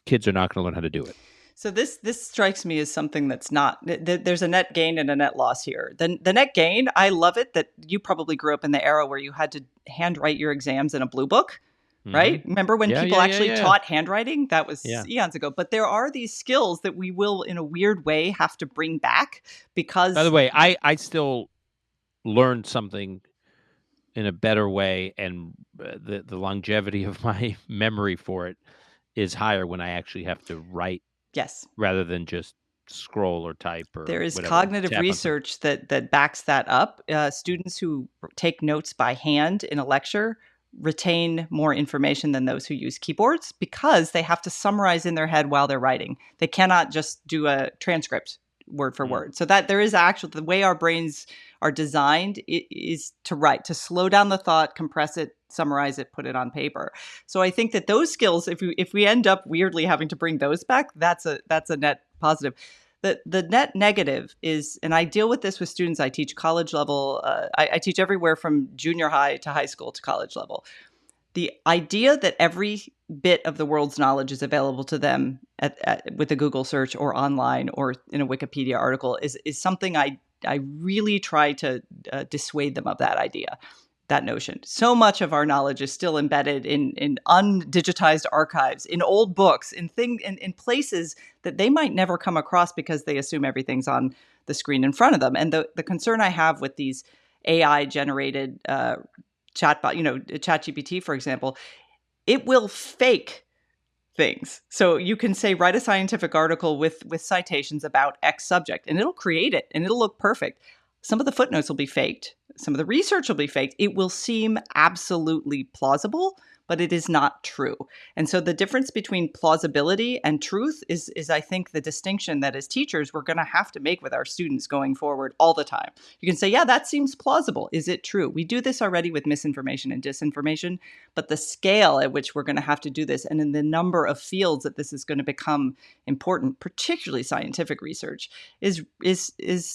kids are not going to learn how to do it." So this strikes me as something that's not. There's a net gain and a net loss here. The net gain, I love it that you probably grew up in the era where you had to handwrite your exams in a blue book, right? Remember when Yeah, people yeah, yeah, actually yeah. taught handwriting? That was Yeah. eons ago. But there are these skills that we will, in a weird way, have to bring back By because the way, I still learned something in a better way, and the longevity of my memory for it is higher when I actually have to write yes, rather than just scroll or type there or is whatever, cognitive tap on something. research that backs that up. Students who take notes by hand in a lecture retain more information than those who use keyboards because they have to summarize in their head while they're writing. They cannot just do a transcript word for word. So that there is actually the way our brains are designed is to write, to slow down the thought, compress it, summarize it, put it on paper. So I think that those skills, if we end up weirdly having to bring those back, that's a net positive. The net negative is, and I deal with this with students. I teach college level. I teach everywhere from junior high to high school to college level. The idea that every bit of the world's knowledge is available to them with a Google search or online or in a Wikipedia article is something I really try to dissuade them of that idea. That notion. So much of our knowledge is still embedded in undigitized archives, in old books, in places that they might never come across because they assume everything's on the screen in front of them. And the concern I have with these AI generated chatbot, ChatGPT, for example, it will fake things. So you can say, write a scientific article with citations about X subject, and it'll create it and it'll look perfect. Some of the footnotes will be faked. Some of the research will be faked. It will seem absolutely plausible, but it is not true. And so the difference between plausibility and truth is I think, the distinction that as teachers we're going to have to make with our students going forward all the time. You can say, yeah, that seems plausible. Is it true? We do this already with misinformation and disinformation, but the scale at which we're going to have to do this and in the number of fields that this is going to become important, particularly scientific research, is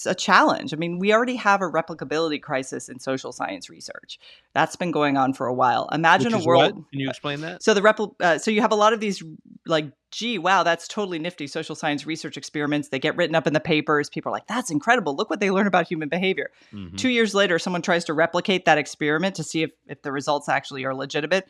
a challenge. I mean, we already have a replicability crisis in social science research. That's been going on for a while. Imagine Which a is what? world. Can you explain that? So so you have a lot of these like, gee, wow, that's totally nifty social science research experiments. They get written up in the papers. People are like, that's incredible. Look what they learn about human behavior. 2 years later, someone tries to replicate that experiment to see if the results actually are legitimate.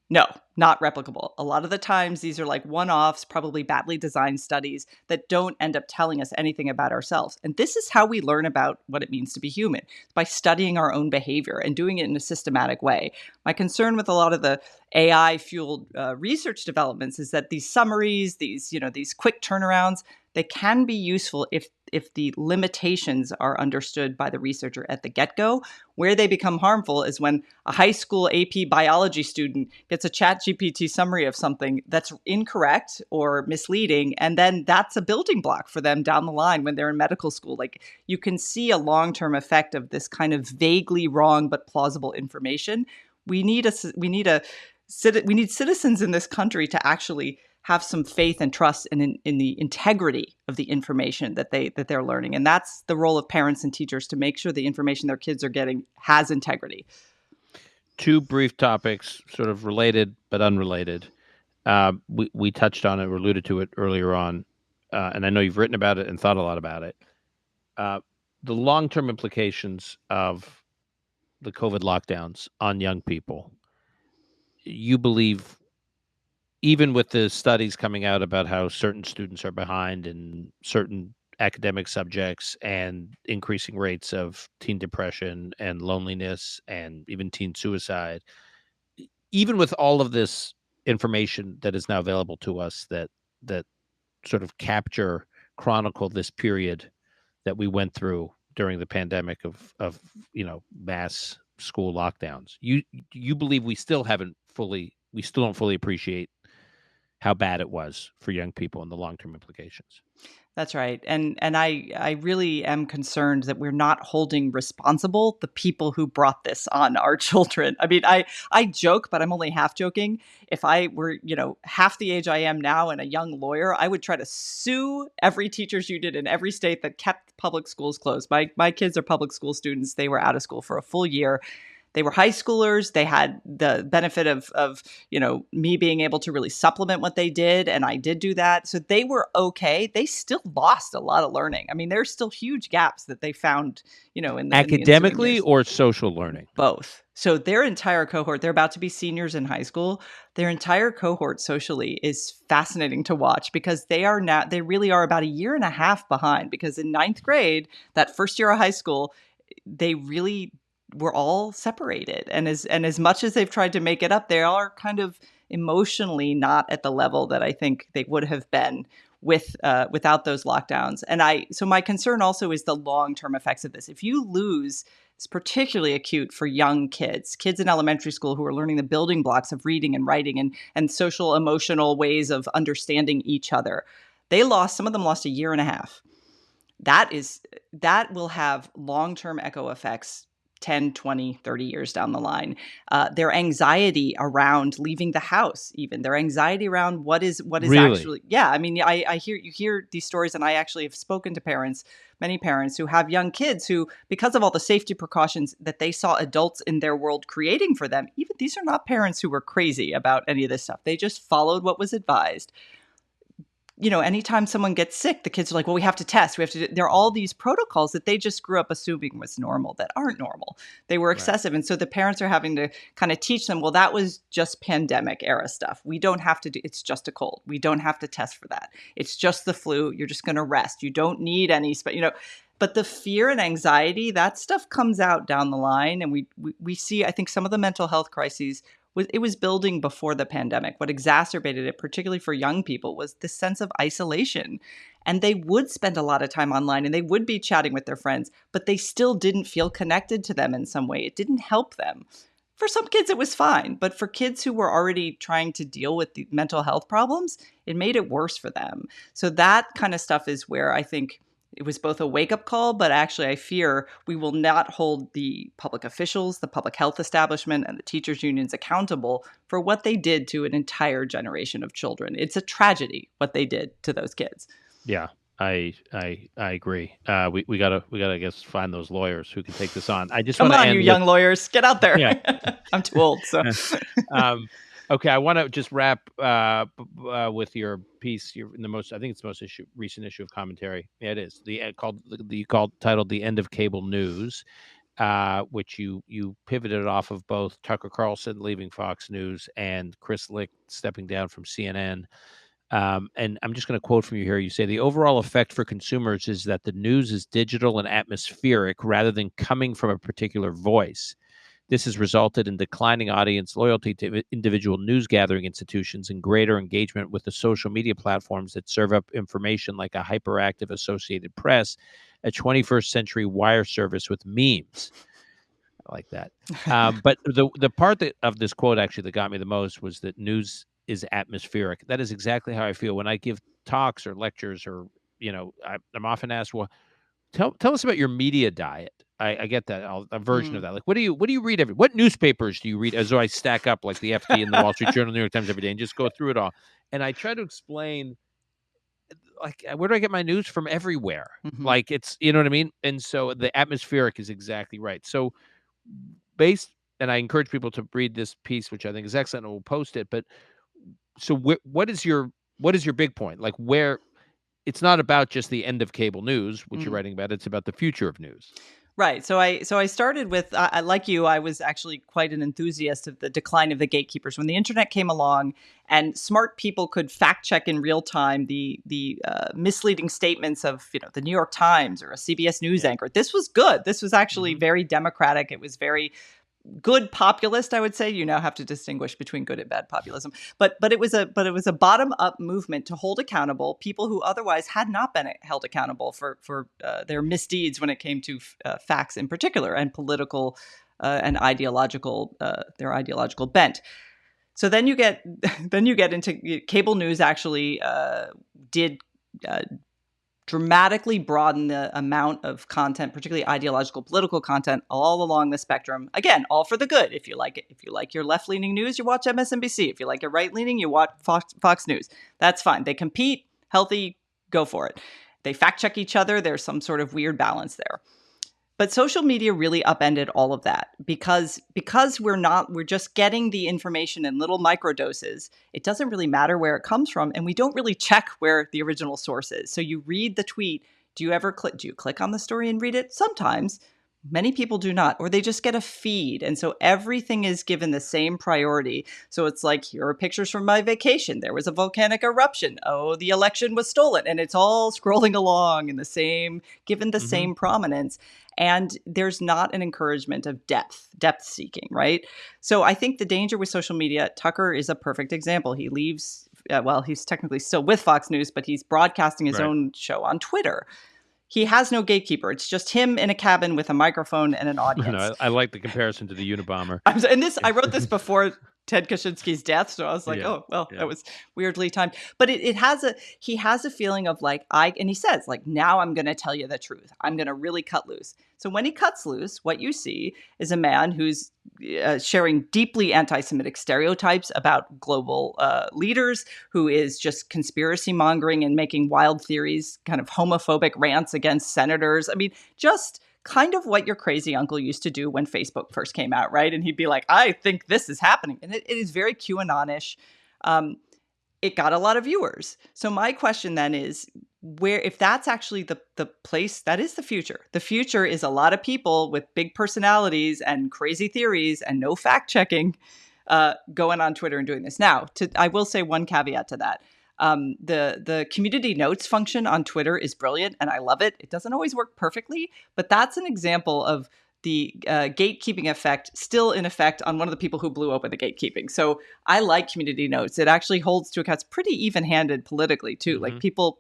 No, not replicable. A lot of the times, these are like one-offs, probably badly designed studies that don't end up telling us anything about ourselves. And this is how we learn about what it means to be human, by studying our own behavior and doing it in a systematic way. My concern with a lot of the AI-fueled research developments is that these summaries, these quick turnarounds, they can be useful if the limitations are understood by the researcher at the get-go. Where they become harmful is when a high school AP biology student gets a ChatGPT summary of something that's incorrect or misleading, and then that's a building block for them down the line when they're in medical school. Like, you can see a long-term effect of this kind of vaguely wrong but plausible information. We need citizens in this country to actually have some faith and trust in the integrity of the information that they're learning. And that's the role of parents and teachers, to make sure the information their kids are getting has integrity. Two brief topics, sort of related but unrelated. We touched on it or alluded to it earlier on, and I know you've written about it and thought a lot about it. The long-term implications of the COVID lockdowns on young people. You believe, even with the studies coming out about how certain students are behind in certain academic subjects and increasing rates of teen depression and loneliness and even teen suicide, even with all of this information that is now available to us that sort of chronicle this period that we went through during the pandemic of mass school lockdowns, you believe we still don't fully appreciate how bad it was for young people and the long-term implications. That's right. And I really am concerned that we're not holding responsible the people who brought this on our children. I mean, I joke, but I'm only half joking. If I were, half the age I am now and a young lawyer, I would try to sue every teachers union in every state that kept public schools closed. My kids are public school students. They were out of school for a full year. They were high schoolers. They had the benefit of me being able to really supplement what they did. And I did do that. So they were okay. They still lost a lot of learning. I mean, there's still huge gaps that they found, in the academically or social learning? Both. So their entire cohort, they're about to be seniors in high school. Their entire cohort socially is fascinating to watch because they really are about a year and a half behind, because in ninth grade, that first year of high school, they really were all separated. And as much as they've tried to make it up, they are kind of emotionally not at the level that I think they would have been without those lockdowns. And so my concern also is the long-term effects of this. If you lose, it's particularly acute for young kids in elementary school who are learning the building blocks of reading and writing and social emotional ways of understanding each other. Some of them lost a year and a half. That will have long-term echo effects 10, 20, 30 years down the line. Their anxiety around leaving the house, even their anxiety around what is really? Actually, yeah. I mean, you hear these stories, and I actually have spoken to many parents who have young kids who, because of all the safety precautions that they saw adults in their world creating for them, even these are not parents who were crazy about any of this stuff. They just followed what was advised. Anytime someone gets sick, the kids are like, well, we have to test. There are all these protocols that they just grew up assuming was normal that aren't normal. They were excessive. Right. And so the parents are having to kind of teach them, well, that was just pandemic era stuff. We don't have to it's just a cold. We don't have to test for that. It's just the flu. You're just going to rest. You don't need any, but the fear and anxiety, that stuff comes out down the line. And we see, I think, some of the mental health crises, it was building before the pandemic. What exacerbated it, particularly for young people, was this sense of isolation. And they would spend a lot of time online and they would be chatting with their friends, but they still didn't feel connected to them in some way. It didn't help them. For some kids, it was fine. But for kids who were already trying to deal with the mental health problems, it made it worse for them. So that kind of stuff is where I think it was both a wake-up call, but actually I fear we will not hold the public officials, the public health establishment, and the teachers' unions accountable for what they did to an entire generation of children. It's a tragedy what they did to those kids. Yeah, I agree. We gotta I guess find those lawyers who can take this on. I just come on, you young lawyers, get out there. Yeah. I'm too old. So. Okay, I want to just wrap with your piece. In the most, I think it's the most recent issue of Commentary. Yeah, it is titled "The End of Cable News," which you pivoted off of both Tucker Carlson leaving Fox News and Chris Licht stepping down from CNN. And I'm just going to quote from you here. You say the overall effect for consumers is that the news is digital and atmospheric rather than coming from a particular voice. This has resulted in declining audience loyalty to individual news gathering institutions and greater engagement with the social media platforms that serve up information like a hyperactive Associated Press, a 21st century wire service with memes. I like that. But the part of this quote actually that got me the most was that news is atmospheric. That is exactly how I feel when I give talks or lectures, or I'm often asked, well, tell us about your media diet. I get that, a version of that. Like, what do you read what newspapers do you read? As though I stack up like the FT and the Wall Street Journal, New York Times every day, and just go through it all. And I try to explain, like, where do I get my news from? Everywhere. Mm-hmm. Like, it's, you know what I mean? And so the atmospheric is exactly right. So and I encourage people to read this piece, which I think is excellent, and we'll post it. But so what is your big point? Like, where it's not about just the end of cable news, which you're writing about. It's about the future of news. Right. So I started with, like you, I was actually quite an enthusiast of the decline of the gatekeepers. When the internet came along and smart people could fact check in real time the misleading statements of, the New York Times or a CBS News anchor, this was good. This was actually very democratic. It was very good populist, I would say. You now have to distinguish between good and bad populism. But it was a bottom up movement to hold accountable people who otherwise had not been held accountable for their misdeeds when it came to facts in particular, and political and ideological their ideological bent. So then you get into cable news actually did dramatically broaden the amount of content, particularly ideological political content, all along the spectrum. Again, all for the good. If you like it, if you like your left-leaning news, you watch MSNBC. If you like your right-leaning, you watch Fox News. That's fine. They compete, healthy, go for it. They fact check each other. There's some sort of weird balance there. But social media really upended all of that because we're just getting the information in little microdoses. It doesn't really matter where it comes from, and we don't really check where the original source is. So you read the tweet. Do you click on the story and read it? Sometimes. Many people do not, or they just get a feed. And so everything is given the same priority. So it's like, here are pictures from my vacation. There was a volcanic eruption. Oh, the election was stolen. And it's all scrolling along in the same, given the same prominence. And there's not an encouragement of depth seeking, right? So I think the danger with social media, Tucker is a perfect example. He leaves, he's technically still with Fox News, but he's broadcasting his own show on Twitter. He has no gatekeeper. It's just him in a cabin with a microphone and an audience. No, I like the comparison to the Unabomber. I wrote this before Ted Kaczynski's death, so I was like, that was weirdly timed. But he has a feeling of like, and he says, like, now I'm going to tell you the truth. I'm going to really cut loose. So when he cuts loose, what you see is a man who's sharing deeply anti-Semitic stereotypes about global leaders, who is just conspiracy mongering and making wild theories, kind of homophobic rants against senators. I mean, just kind of what your crazy uncle used to do when Facebook first came out, right? And he'd be like, I think this is happening. And it is very QAnon-ish. It got a lot of viewers. So my question then is, if that's actually the place, that is the future. The future is a lot of people with big personalities and crazy theories and no fact checking going on Twitter and doing this. Now, I will say one caveat to that. The community notes function on Twitter is brilliant, and I love it. It doesn't always work perfectly, but that's an example of the gatekeeping effect still in effect on one of the people who blew open the gatekeeping. So I like community notes. It actually holds to account. It's pretty even-handed politically too. Like people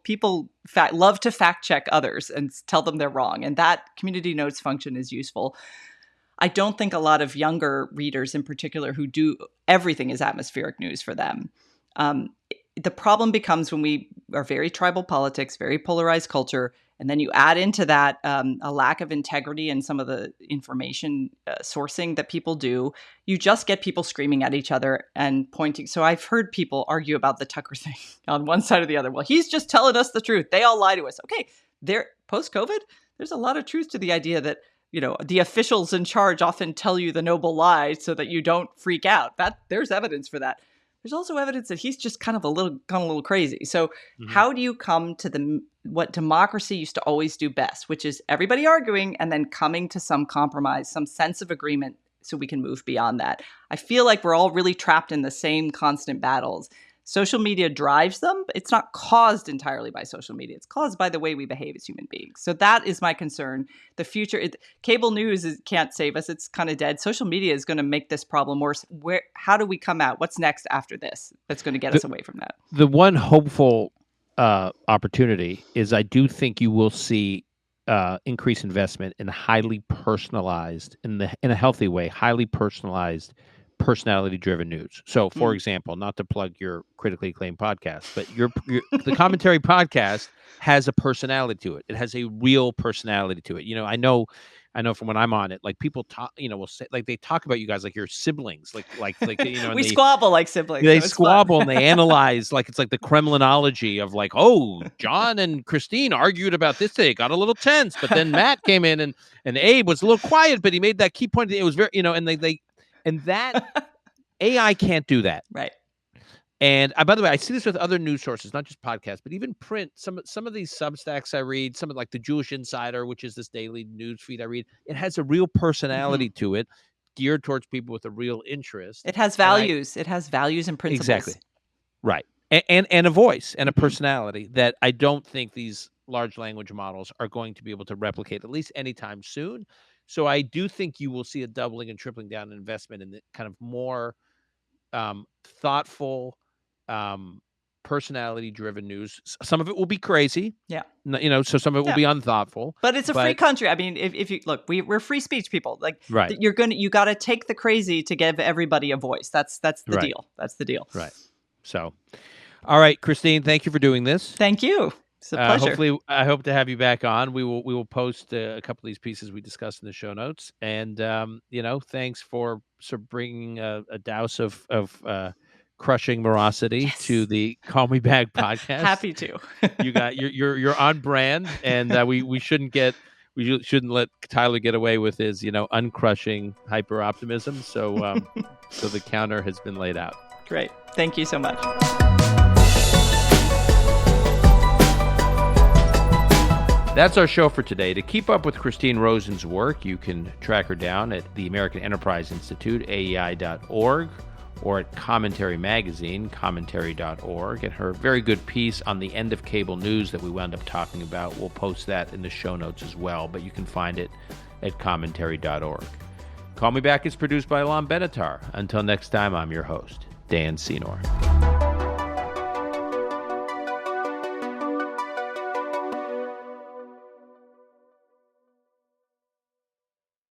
love to fact check others and tell them they're wrong, and that community notes function is useful. I don't think a lot of younger readers in particular who do everything is atmospheric news for them. The problem becomes when we are very tribal politics, very polarized culture, and then you add into that a lack of integrity in some of the information sourcing that people do. You just get people screaming at each other and pointing. So I've heard people argue about the Tucker thing on one side or the other. Well, he's just telling us the truth. They all lie to us. Okay, post-COVID, there's a lot of truth to the idea that, the officials in charge often tell you the noble lie so that you don't freak out. There's evidence for that. There's also evidence that he's just kind of gone a little crazy. So how do you come to what democracy used to always do best, which is everybody arguing and then coming to some compromise, some sense of agreement so we can move beyond that? I feel like we're all really trapped in the same constant battles. Social media drives them, but it's not caused entirely by social media. It's caused by the way we behave as human beings. So that is my concern. The future, cable news can't save us. It's kind of dead. Social media is going to make this problem worse. How do we come out? What's next after this that's going to get us away from that? The one hopeful opportunity is I do think you will see increased investment in highly personalized, in a healthy way, highly personalized, personality-driven news. So, for example, not to plug your critically acclaimed podcast, but the commentary podcast has a personality to it. It has a real personality to it. I know from when I'm on it, like people talk, will say, like they talk about you guys like your siblings, like we squabble like siblings. They squabble and they analyze like it's like the Kremlinology of like, oh, John and Christine argued about this today, got a little tense, but then Matt came in and Abe was a little quiet, but he made that key point. It was very, and that AI can't do that. Right. And by the way, I see this with other news sources, not just podcasts, but even print. Some of these Substacks I read, some of like the Jewish Insider, which is this daily news feed I read, it has a real personality to it, geared towards people with a real interest. It has values. It has values and principles. Exactly. Right. And a voice and a personality that I don't think these large language models are going to be able to replicate, at least anytime soon. So I do think you will see a doubling and tripling down in investment in the kind of more thoughtful, personality-driven news. Some of it will be crazy. Yeah. So some of it will be unthoughtful. But it's a free country. I mean, if you look, we're free speech people. Like, right. You got to take the crazy to give everybody a voice. That's the deal. That's the deal. Right. So, all right, Christine, thank you for doing this. Thank you. It's a pleasure. Hopefully, I hope to have you back on. We will post a couple of these pieces we discussed in the show notes. And thanks for bringing a douse of crushing morosity to the Call Me Back podcast. Happy to. You're on brand, and we shouldn't let Tyler get away with his uncrushing hyper optimism. So so the counter has been laid out. Great. Thank you so much. That's our show for today. To keep up with Christine Rosen's work, you can track her down at the American Enterprise Institute, AEI.org, or at Commentary Magazine, commentary.org, and her very good piece on the end of cable news that we wound up talking about. We'll post that in the show notes as well, but you can find it at commentary.org. Call Me Back is produced by Alon Benatar. Until next time, I'm your host, Dan Senor.